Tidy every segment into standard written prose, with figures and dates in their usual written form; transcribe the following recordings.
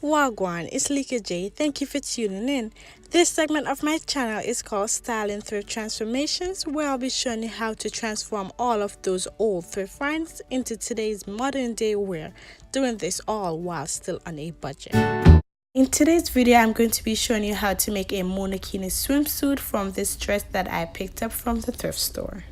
Wagwan, it's LeekaJai. Thank you for tuning in. This segment of my channel is called Styl'inThrift Transformations, where I'll be showing you how to transform all of those old thrift finds into today's modern day wear, doing this all while still on a budget. In today's video, I'm going to be showing you how to make a Monokini swimsuit from this dress that I picked up from the thrift store.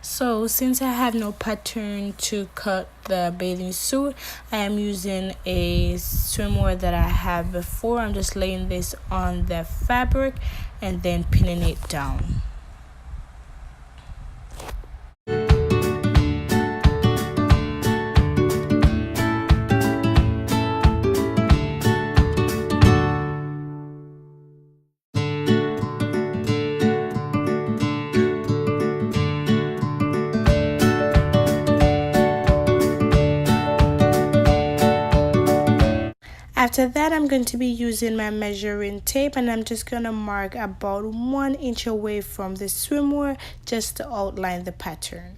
So since I have no pattern to cut the bathing suit, I am using a swimwear that I have before. I'm just laying this on the fabric and then pinning it down. After that, I'm going to be using my measuring tape, and I'm just going to mark about 1 inch away from the swimwear just to outline the pattern.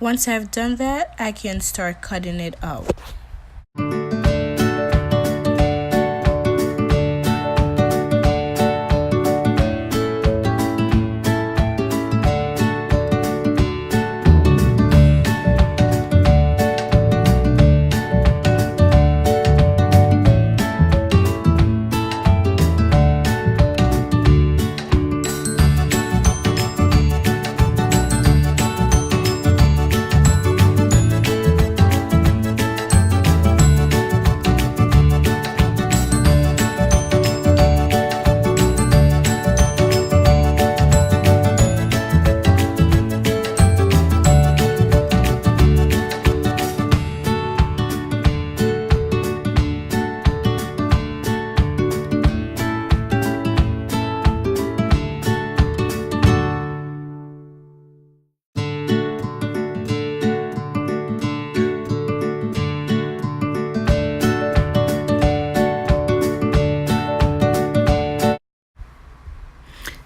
Once I've done that, I can start cutting it out.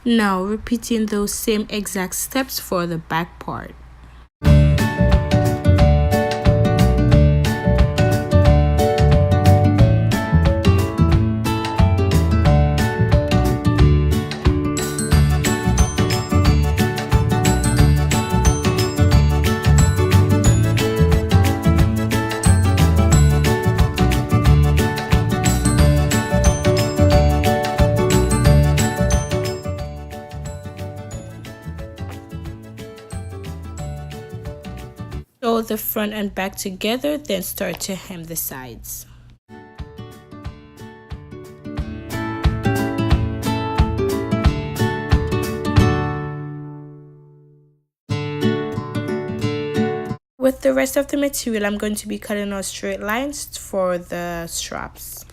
Now repeating those same exact steps for the back part. Sew the front and back together, then start to hem the sides. With the rest of the material, I'm going to be cutting out straight lines for the straps.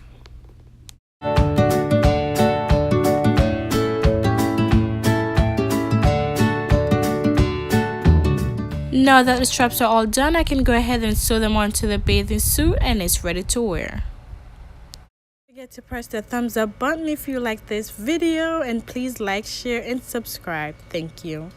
Now that the straps are all done, I can go ahead and sew them onto the bathing suit and it's ready to wear. Don't forget to press the thumbs up button if you like this video, and please like, share and subscribe. Thank you.